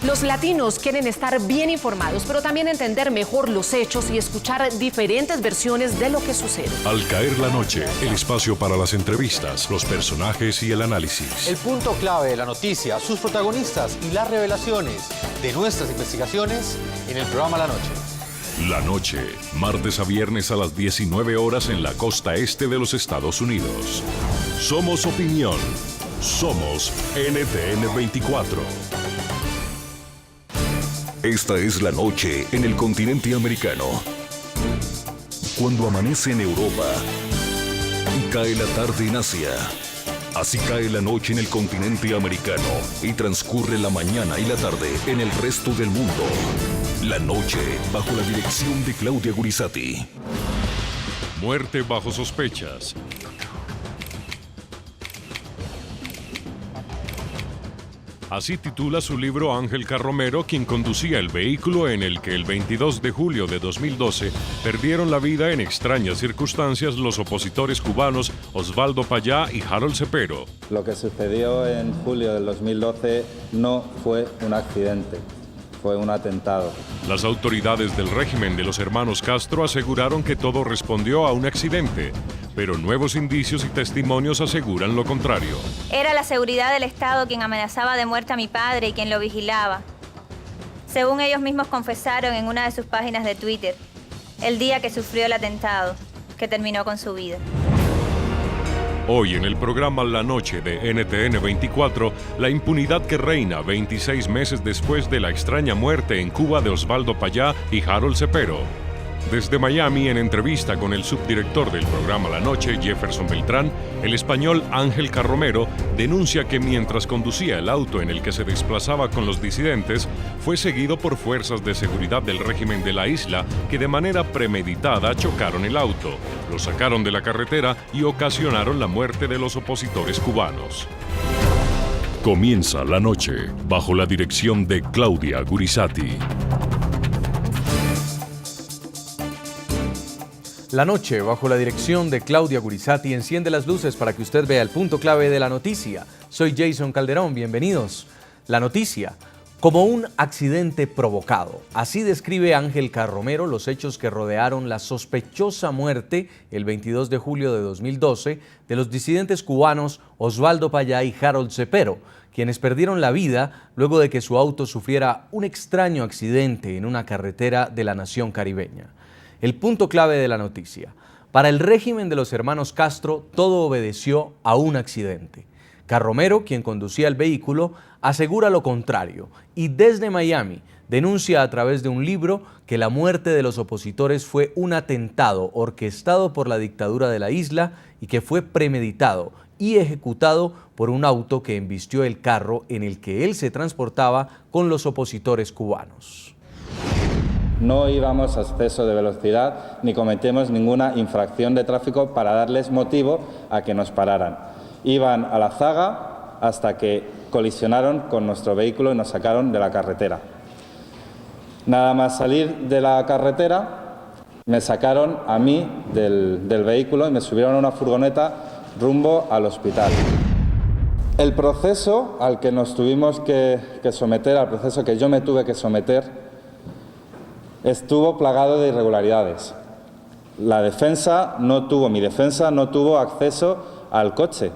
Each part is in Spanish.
Los latinos quieren estar bien informados, pero también entender mejor los hechos y escuchar diferentes versiones de lo que sucede. Al caer la noche, el espacio para las entrevistas, los personajes y el análisis. El punto clave de la noticia, sus protagonistas y las revelaciones de nuestras investigaciones en el programa La Noche. La Noche, martes a viernes a las 19 horas en la costa este de los Estados Unidos. Somos opinión. Somos NTN 24. Esta es la noche en el continente americano. Cuando amanece en Europa y cae la tarde en Asia. Así cae la noche en el continente americano y transcurre la mañana y la tarde en el resto del mundo. La noche bajo la dirección de Claudia Gurizati. Muerte bajo sospechas. Así titula su libro Ángel Carromero, quien conducía el vehículo en el que el 22 de julio de 2012 perdieron la vida en extrañas circunstancias los opositores cubanos Osvaldo Payá y Harold Cepero. Lo que sucedió en julio del 2012 no fue un accidente, fue un atentado. Las autoridades del régimen de los hermanos Castro aseguraron que todo respondió a un accidente, pero nuevos indicios y testimonios aseguran lo contrario. Era la seguridad del Estado quien amenazaba de muerte a mi padre y quien lo vigilaba. Según ellos mismos confesaron en una de sus páginas de Twitter, el día que sufrió el atentado, que terminó con su vida. Hoy en el programa La Noche de NTN 24, la impunidad que reina 26 meses después de la extraña muerte en Cuba de Osvaldo Payá y Harold Cepero. Desde Miami, en entrevista con el subdirector del programa La Noche, Jefferson Beltrán, el español Ángel Carromero denuncia que mientras conducía el auto en el que se desplazaba con los disidentes, fue seguido por fuerzas de seguridad del régimen de la isla que de manera premeditada chocaron el auto, lo sacaron de la carretera y ocasionaron la muerte de los opositores cubanos. Comienza La Noche bajo la dirección de Claudia Gurizati. La Noche, bajo la dirección de Claudia Gurizati, enciende las luces para que usted vea el punto clave de la noticia. Soy Jason Calderón, bienvenidos. La noticia, como un accidente provocado. Así describe Ángel Carromero los hechos que rodearon la sospechosa muerte el 22 de julio de 2012 de los disidentes cubanos Osvaldo Payá y Harold Cepero, quienes perdieron la vida luego de que su auto sufriera un extraño accidente en una carretera de la nación caribeña. El punto clave de la noticia. Para el régimen de los hermanos Castro, todo obedeció a un accidente. Carromero, quien conducía el vehículo, asegura lo contrario y desde Miami denuncia a través de un libro que la muerte de los opositores fue un atentado orquestado por la dictadura de la isla y que fue premeditado y ejecutado por un auto que embistió el carro en el que él se transportaba con los opositores cubanos. No íbamos a exceso de velocidad ni cometimos ninguna infracción de tráfico para darles motivo a que nos pararan. Iban a la zaga hasta que colisionaron con nuestro vehículo y nos sacaron de la carretera. Nada más salir de la carretera, me sacaron a mí del vehículo y me subieron a una furgoneta rumbo al hospital. El proceso al que nos tuvimos que someter, al proceso que yo me tuve que someter, estuvo plagado de irregularidades. Mi defensa no tuvo acceso al coche,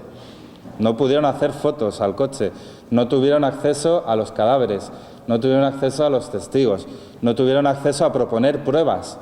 no pudieron hacer fotos al coche, no tuvieron acceso a los cadáveres, no tuvieron acceso a los testigos, no tuvieron acceso a proponer pruebas.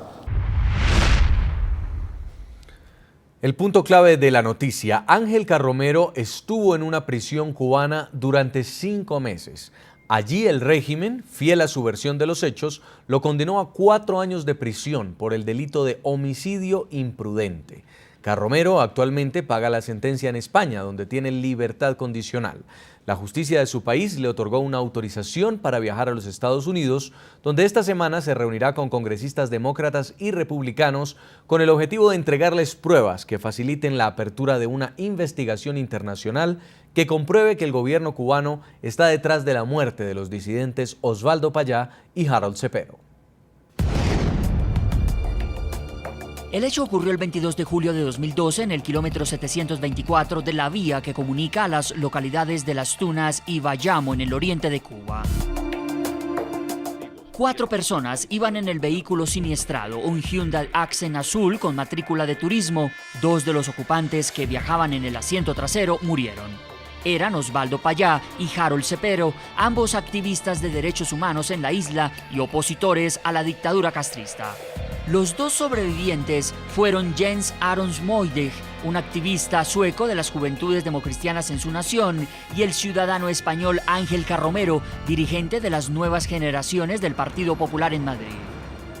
El punto clave de la noticia. Ángel Carromero estuvo en una prisión cubana durante 5 meses. Allí el régimen, fiel a su versión de los hechos, lo condenó a 4 años de prisión por el delito de homicidio imprudente. Carromero actualmente paga la sentencia en España, donde tiene libertad condicional. La justicia de su país le otorgó una autorización para viajar a los Estados Unidos, donde esta semana se reunirá con congresistas demócratas y republicanos con el objetivo de entregarles pruebas que faciliten la apertura de una investigación internacional que compruebe que el gobierno cubano está detrás de la muerte de los disidentes Osvaldo Payá y Harold Cepero. El hecho ocurrió el 22 de julio de 2012 en el kilómetro 724 de la vía que comunica a las localidades de Las Tunas y Bayamo en el oriente de Cuba. 4 personas iban en el vehículo siniestrado, un Hyundai Accent azul con matrícula de turismo. 2 de los ocupantes que viajaban en el asiento trasero murieron. Eran Osvaldo Payá y Harold Cepero, ambos activistas de derechos humanos en la isla y opositores a la dictadura castrista. Los 2 sobrevivientes fueron Jens Arons Moidig, un activista sueco de las Juventudes Democristianas en su nación, y el ciudadano español Ángel Carromero, dirigente de las nuevas generaciones del Partido Popular en Madrid.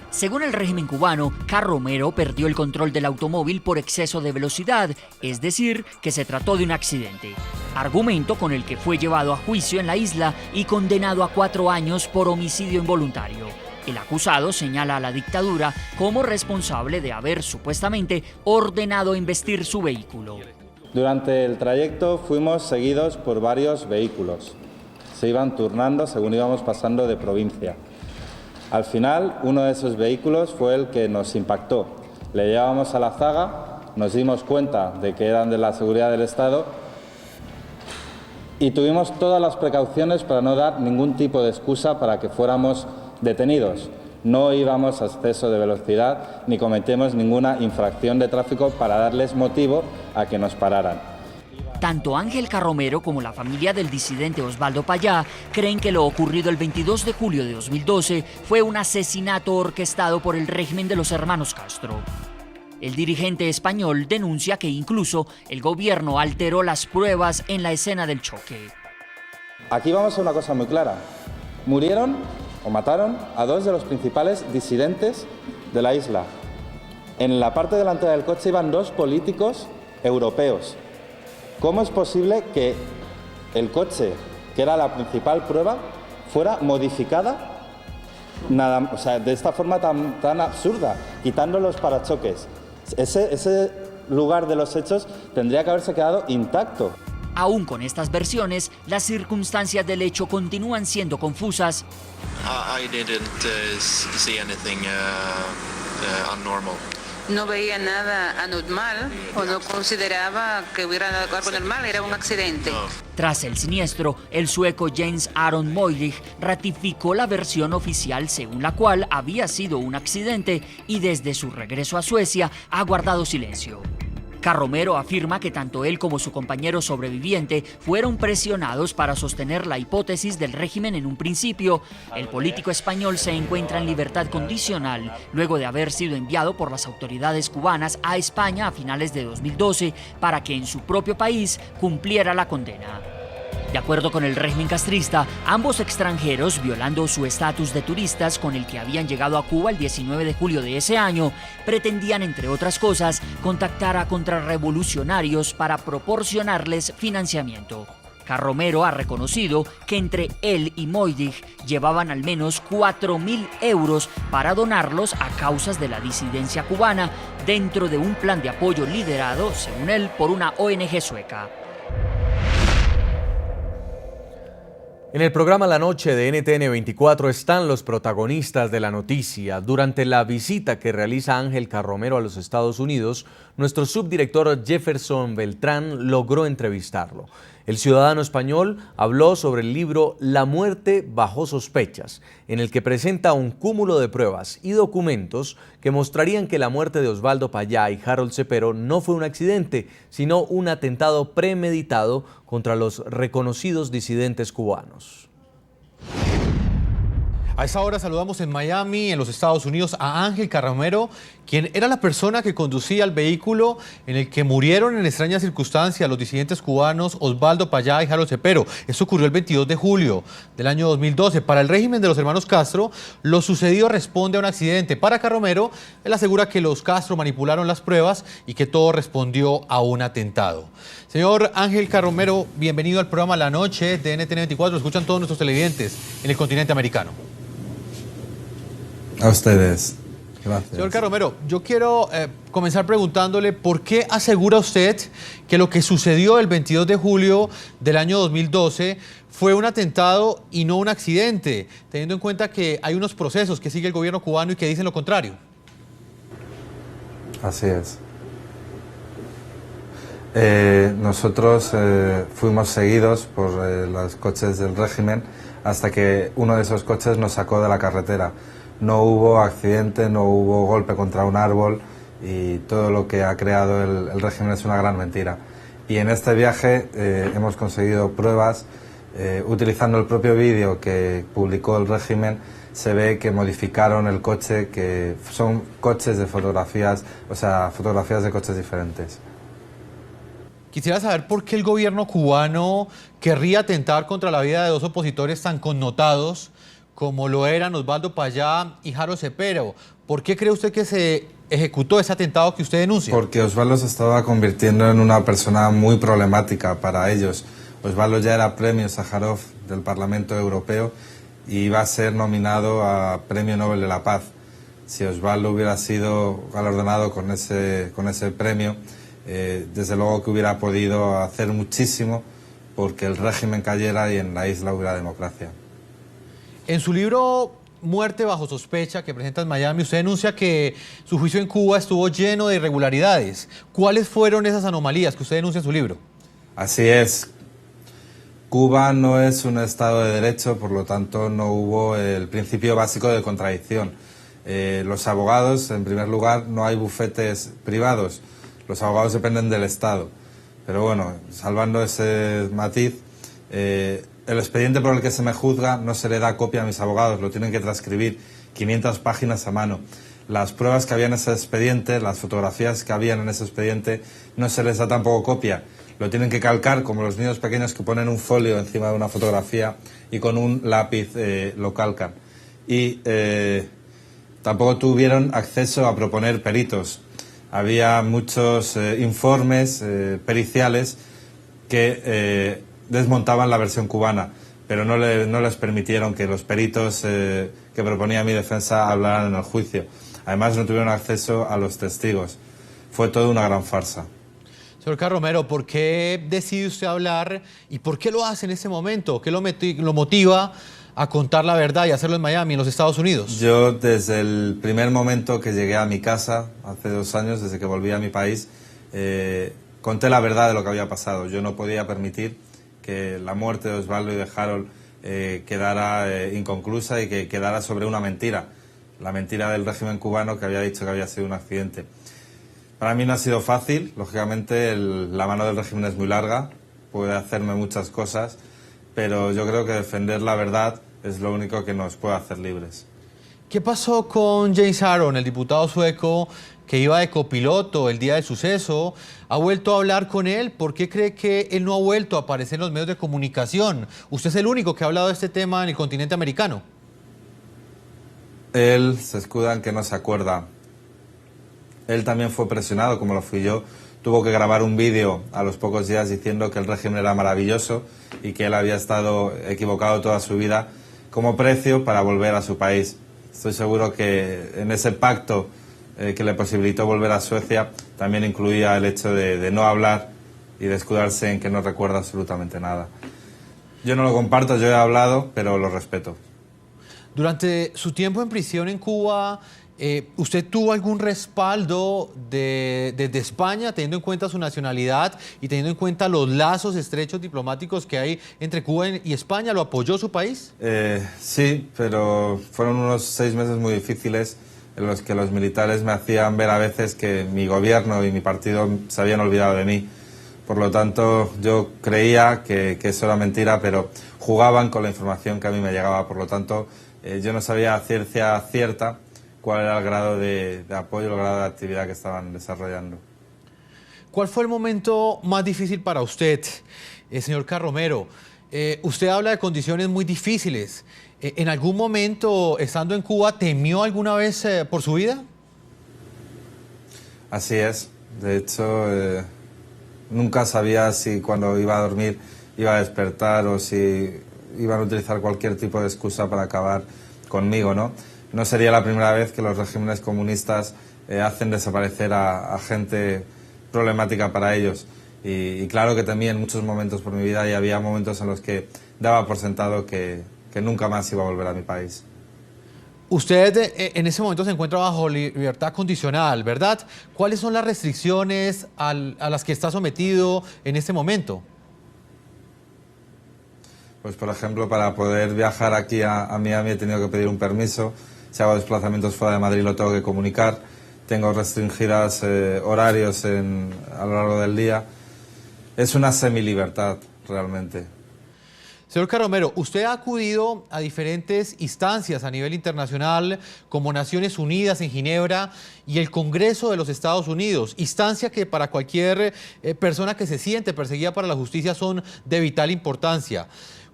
Según el régimen cubano, Carromero perdió el control del automóvil por exceso de velocidad, es decir, que se trató de un accidente, argumento con el que fue llevado a juicio en la isla y condenado a 4 años por homicidio involuntario. El acusado señala a la dictadura como responsable de haber supuestamente ordenado embestir su vehículo. Durante el trayecto fuimos seguidos por varios vehículos. Se iban turnando según íbamos pasando de provincia. Al final, uno de esos vehículos fue el que nos impactó. Le llevábamos a la zaga, nos dimos cuenta de que eran de la seguridad del Estado y tuvimos todas las precauciones para no dar ningún tipo de excusa para que fuéramos detenidos. No íbamos a exceso de velocidad ni cometemos ninguna infracción de tráfico para darles motivo a que nos pararan. Tanto Ángel Carromero como la familia del disidente Osvaldo Payá creen que lo ocurrido el 22 de julio de 2012 fue un asesinato orquestado por el régimen de los hermanos Castro. El dirigente español denuncia que incluso el gobierno alteró las pruebas en la escena del choque. Aquí vamos a una cosa muy clara. Murieron o mataron a 2 de los principales disidentes de la isla. En la parte delantera del coche iban 2 políticos europeos. ¿Cómo es posible que el coche, que era la principal prueba, fuera modificada de esta forma tan absurda, quitando los parachoques? Ese lugar de los hechos tendría que haberse quedado intacto. Aún con estas versiones, las circunstancias del hecho continúan siendo confusas. I didn't see anything abnormal. No veía nada anormal o no consideraba que hubiera algo anormal, era un accidente. Tras el siniestro, el sueco Jens Aron Moilig ratificó la versión oficial según la cual había sido un accidente y desde su regreso a Suecia ha guardado silencio. Carromero afirma que tanto él como su compañero sobreviviente fueron presionados para sostener la hipótesis del régimen en un principio. El político español se encuentra en libertad condicional luego de haber sido enviado por las autoridades cubanas a España a finales de 2012 para que en su propio país cumpliera la condena. De acuerdo con el régimen castrista, ambos extranjeros, violando su estatus de turistas con el que habían llegado a Cuba el 19 de julio de ese año, pretendían, entre otras cosas, contactar a contrarrevolucionarios para proporcionarles financiamiento. Carromero ha reconocido que entre él y Moidig llevaban al menos 4.000 euros para donarlos a causas de la disidencia cubana dentro de un plan de apoyo liderado, según él, por una ONG sueca. En el programa La Noche de NTN 24 están los protagonistas de la noticia. Durante la visita que realiza Ángel Carromero a los Estados Unidos, nuestro subdirector Jefferson Beltrán logró entrevistarlo. El ciudadano español habló sobre el libro La muerte bajo sospechas, en el que presenta un cúmulo de pruebas y documentos que mostrarían que la muerte de Osvaldo Payá y Harold Cepero no fue un accidente, sino un atentado premeditado contra los reconocidos disidentes cubanos. A esa hora saludamos en Miami, en los Estados Unidos, a Ángel Carromero, quien era la persona que conducía el vehículo en el que murieron en extrañas circunstancias los disidentes cubanos Osvaldo Payá y Harold Cepero. Esto ocurrió el 22 de julio del año 2012. Para el régimen de los hermanos Castro, lo sucedido responde a un accidente. Para Carromero, él asegura que los Castro manipularon las pruebas y que todo respondió a un atentado. Señor Ángel Carromero, bienvenido al programa La Noche de NTN 24. Lo escuchan todos nuestros televidentes en el continente americano. A ustedes. Gracias. Señor Carromero, yo quiero comenzar preguntándole por qué asegura usted que lo que sucedió el 22 de julio del año 2012 fue un atentado y no un accidente, teniendo en cuenta que hay unos procesos que sigue el gobierno cubano y que dicen lo contrario. Así es. Nosotros fuimos seguidos por los coches del régimen hasta que uno de esos coches nos sacó de la carretera. No hubo accidente, no hubo golpe contra un árbol y todo lo que ha creado el régimen es una gran mentira. Y en este viaje hemos conseguido pruebas, utilizando el propio vídeo que publicó el régimen, se ve que modificaron el coche, que son coches de fotografías, o sea, fotografías de coches diferentes. Quisiera saber por qué el gobierno cubano querría atentar contra la vida de dos opositores tan connotados como lo eran Osvaldo Payá y Harold Cepero. ¿Por qué cree usted que se ejecutó ese atentado que usted denuncia? Porque Osvaldo se estaba convirtiendo en una persona muy problemática para ellos. Osvaldo ya era premio Sájarov del Parlamento Europeo y iba a ser nominado a Premio Nobel de la Paz. Si Osvaldo hubiera sido galardonado con ese premio, desde luego que hubiera podido hacer muchísimo porque el régimen cayera y en la isla hubiera democracia. En su libro Muerte bajo sospecha, que presenta en Miami, usted denuncia que su juicio en Cuba estuvo lleno de irregularidades. ¿Cuáles fueron esas anomalías que usted denuncia en su libro? Así es. Cuba no es un Estado de Derecho, por lo tanto no hubo el principio básico de contradicción. Los abogados, en primer lugar, no hay bufetes privados. Los abogados dependen del Estado. Pero bueno, salvando ese matiz, el expediente por el que se me juzga no se le da copia a mis abogados, lo tienen que transcribir, 500 páginas a mano. Las pruebas que había en ese expediente, las fotografías que habían en ese expediente, no se les da tampoco copia. Lo tienen que calcar como los niños pequeños que ponen un folio encima de una fotografía y con un lápiz lo calcan. Y tampoco tuvieron acceso a proponer peritos. Había muchos informes periciales que desmontaban la versión cubana, pero no les permitieron que los peritos que proponía mi defensa hablaran en el juicio. Además, no tuvieron acceso a los testigos. Fue toda una gran farsa. Señor Carromero, ¿por qué decide usted hablar y por qué lo hace en este momento? ¿Qué lo motiva a contar la verdad y hacerlo en Miami, en los Estados Unidos? Yo, desde el primer momento que llegué a mi casa, hace 2 años, desde que volví a mi país, conté la verdad de lo que había pasado. Yo no podía permitir que la muerte de Osvaldo y de Harold quedara inconclusa y que quedara sobre una mentira. La mentira del régimen cubano que había dicho que había sido un accidente. Para mí no ha sido fácil, lógicamente la mano del régimen es muy larga, puede hacerme muchas cosas, pero yo creo que defender la verdad es lo único que nos puede hacer libres. ¿Qué pasó con James Aron, el diputado sueco que iba de copiloto el día del suceso? ¿Ha vuelto a hablar con él? ¿Por qué cree que él no ha vuelto a aparecer en los medios de comunicación? Usted es el único que ha hablado de este tema en el continente americano. Él se escuda en que no se acuerda. Él también fue presionado, como lo fui yo. Tuvo que grabar un vídeo a los pocos días diciendo que el régimen era maravilloso y que él había estado equivocado toda su vida como precio para volver a su país. Estoy seguro que en ese pacto que le posibilitó volver a Suecia también incluía el hecho de no hablar y de escudarse en que no recuerda absolutamente nada. Yo no lo comparto, yo he hablado, pero lo respeto. Durante su tiempo en prisión en Cuba, ¿usted tuvo algún respaldo desde España, teniendo en cuenta su nacionalidad y teniendo en cuenta los lazos estrechos diplomáticos que hay entre Cuba y España? ¿Lo apoyó su país? Sí, pero fueron unos 6 meses muy difíciles en los que los militares me hacían ver a veces que mi gobierno y mi partido se habían olvidado de mí. Por lo tanto, yo creía que eso era mentira, pero jugaban con la información que a mí me llegaba. Por lo tanto, yo no sabía a ciencia cierta cuál era el grado de apoyo, el grado de actividad que estaban desarrollando. ¿Cuál fue el momento más difícil para usted, señor Carromero? Usted habla de condiciones muy difíciles. ¿En algún momento, estando en Cuba, temió alguna vez por su vida? Así es. De hecho, nunca sabía si cuando iba a dormir iba a despertar o si iban a utilizar cualquier tipo de excusa para acabar conmigo, ¿no? No sería la primera vez que los regímenes comunistas hacen desaparecer a gente problemática para ellos. Y claro que temí en muchos momentos por mi vida y había momentos en los que daba por sentado que nunca más iba a volver a mi país. Usted en ese momento se encuentra bajo libertad condicional, ¿verdad? ¿Cuáles son las restricciones a las que está sometido en este momento? Pues por ejemplo, para poder viajar aquí a Miami he tenido que pedir un permiso. Si hago desplazamientos fuera de Madrid lo tengo que comunicar. Tengo restringidas horarios a lo largo del día. Es una semilibertad realmente. Señor Carromero, usted ha acudido a diferentes instancias a nivel internacional, como Naciones Unidas en Ginebra y el Congreso de los Estados Unidos, instancia que para cualquier persona que se siente perseguida para la justicia son de vital importancia.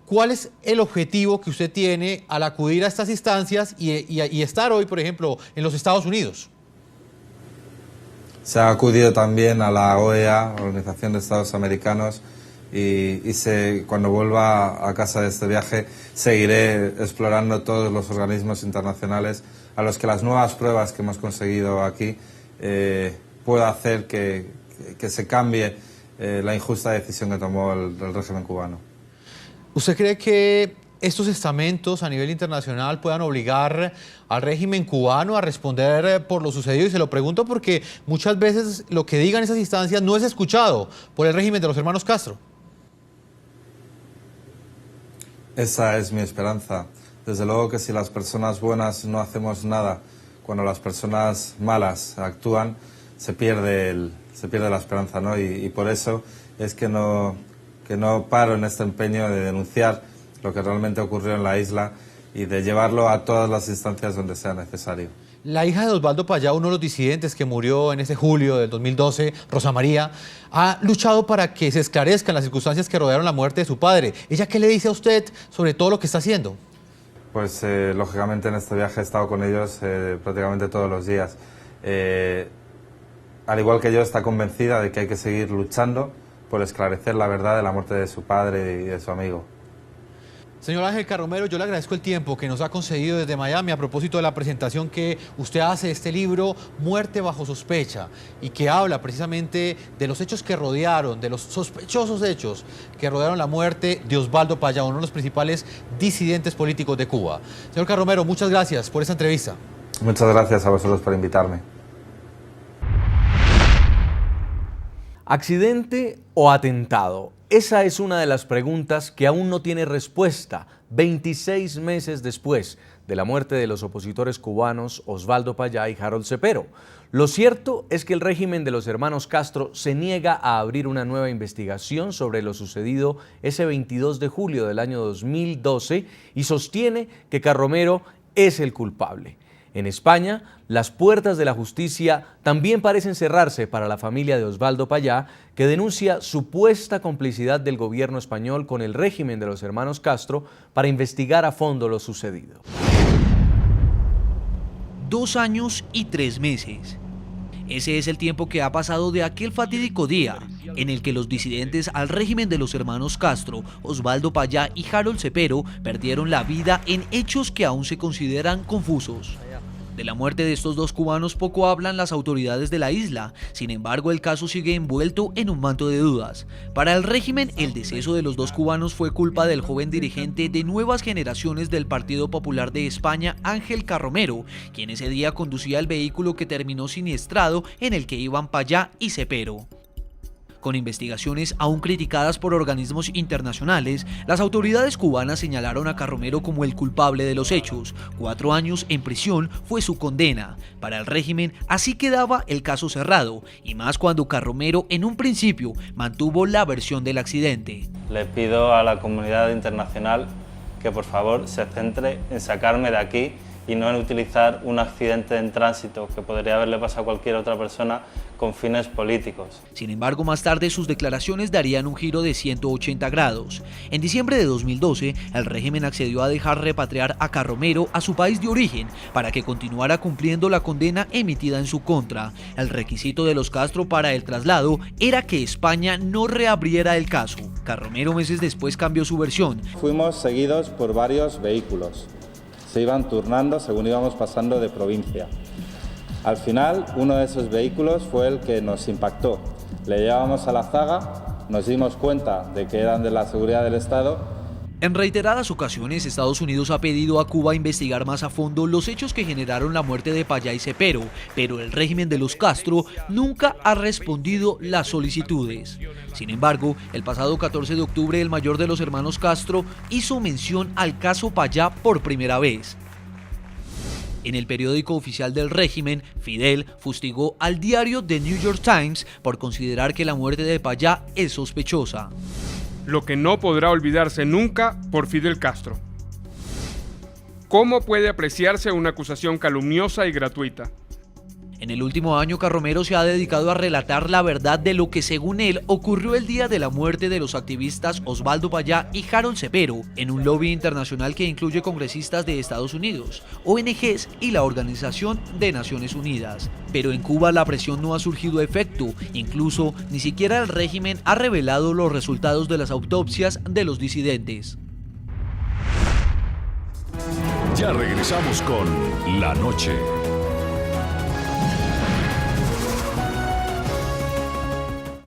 ¿Cuál es el objetivo que usted tiene al acudir a estas instancias y estar hoy, por ejemplo, en los Estados Unidos? Se ha acudido también a la OEA, Organización de Estados Americanos, y cuando vuelva a casa de este viaje seguiré explorando todos los organismos internacionales a los que las nuevas pruebas que hemos conseguido aquí pueda hacer que se cambie la injusta decisión que tomó el régimen cubano. ¿Usted cree que estos estamentos a nivel internacional puedan obligar al régimen cubano a responder por lo sucedido? Y se lo pregunto porque muchas veces lo que digan esas instancias no es escuchado por el régimen de los hermanos Castro. Esa es mi esperanza. Desde luego que si las personas buenas no hacemos nada, cuando las personas malas actúan, se pierde la esperanza, ¿no? Y por eso es que no paro en este empeño de denunciar lo que realmente ocurrió en la isla y de llevarlo a todas las instancias donde sea necesario. La hija de Osvaldo Payá, uno de los disidentes que murió en ese julio del 2012, Rosa María, ha luchado para que se esclarezcan las circunstancias que rodearon la muerte de su padre. ¿Ella qué le dice a usted sobre todo lo que está haciendo? Pues lógicamente en este viaje he estado con ellos prácticamente todos los días. Al igual que yo, está convencida de que hay que seguir luchando por esclarecer la verdad de la muerte de su padre y de su amigo. Señor Ángel Carromero, yo le agradezco el tiempo que nos ha concedido desde Miami a propósito de la presentación que usted hace de este libro, Muerte bajo sospecha, y que habla precisamente de los hechos que rodearon, de los sospechosos hechos que rodearon la muerte de Osvaldo Payá, uno de los principales disidentes políticos de Cuba. Señor Carromero, muchas gracias por esta entrevista. Muchas gracias a vosotros por invitarme. ¿Accidente o atentado? Esa es una de las preguntas que aún no tiene respuesta 26 meses después de la muerte de los opositores cubanos Osvaldo Payá y Harold Cepero. Lo cierto es que el régimen de los hermanos Castro se niega a abrir una nueva investigación sobre lo sucedido ese 22 de julio del año 2012 y sostiene que Carromero es el culpable. En España, las puertas de la justicia también parecen cerrarse para la familia de Osvaldo Payá, que denuncia supuesta complicidad del gobierno español con el régimen de los hermanos Castro para investigar a fondo lo sucedido. 2 años y 3 meses. Ese es el tiempo que ha pasado de aquel fatídico día en el que los disidentes al régimen de los hermanos Castro, Osvaldo Payá y Harold Cepero perdieron la vida en hechos que aún se consideran confusos. De la muerte de estos dos cubanos poco hablan las autoridades de la isla, sin embargo el caso sigue envuelto en un manto de dudas. Para el régimen, el deceso de los dos cubanos fue culpa del joven dirigente de nuevas generaciones del Partido Popular de España, Ángel Carromero, quien ese día conducía el vehículo que terminó siniestrado en el que iban Payá y Cepero. Con investigaciones aún criticadas por organismos internacionales, las autoridades cubanas señalaron a Carromero como el culpable de los hechos. 4 años en prisión fue su condena. Para el régimen, así quedaba el caso cerrado, y más cuando Carromero en un principio mantuvo la versión del accidente. Le pido a la comunidad internacional que por favor se centre en sacarme de aquí y no en utilizar un accidente en tránsito que podría haberle pasado a cualquier otra persona con fines políticos. Sin embargo, más tarde sus declaraciones darían un giro de 180 grados. En diciembre de 2012, el régimen accedió a dejar repatriar a Carromero a su país de origen para que continuara cumpliendo la condena emitida en su contra. El requisito de los Castro para el traslado era que España no reabriera el caso. Carromero meses después cambió su versión. Fuimos seguidos por varios vehículos. Se iban turnando según íbamos pasando de provincia. Al final, uno de esos vehículos fue el que nos impactó. Le llevábamos a la zaga, nos dimos cuenta de que eran de la seguridad del Estado En reiteradas ocasiones, Estados Unidos ha pedido a Cuba investigar más a fondo los hechos que generaron la muerte de Payá y Cepero, pero el régimen de los Castro nunca ha respondido las solicitudes. Sin embargo, el pasado 14 de octubre, el mayor de los hermanos Castro hizo mención al caso Payá por primera vez. En el periódico oficial del régimen, Fidel fustigó al diario The New York Times por considerar que la muerte de Payá es sospechosa. Lo que no podrá olvidarse nunca por Fidel Castro. ¿Cómo puede apreciarse una acusación calumniosa y gratuita? En el último año, Carromero se ha dedicado a relatar la verdad de lo que, según él, ocurrió el día de la muerte de los activistas Osvaldo Payá y Harold Cepero en un lobby internacional que incluye congresistas de Estados Unidos, ONGs y la Organización de Naciones Unidas. Pero en Cuba la presión no ha surgido efecto, incluso ni siquiera el régimen ha revelado los resultados de las autopsias de los disidentes. Ya regresamos con La Noche.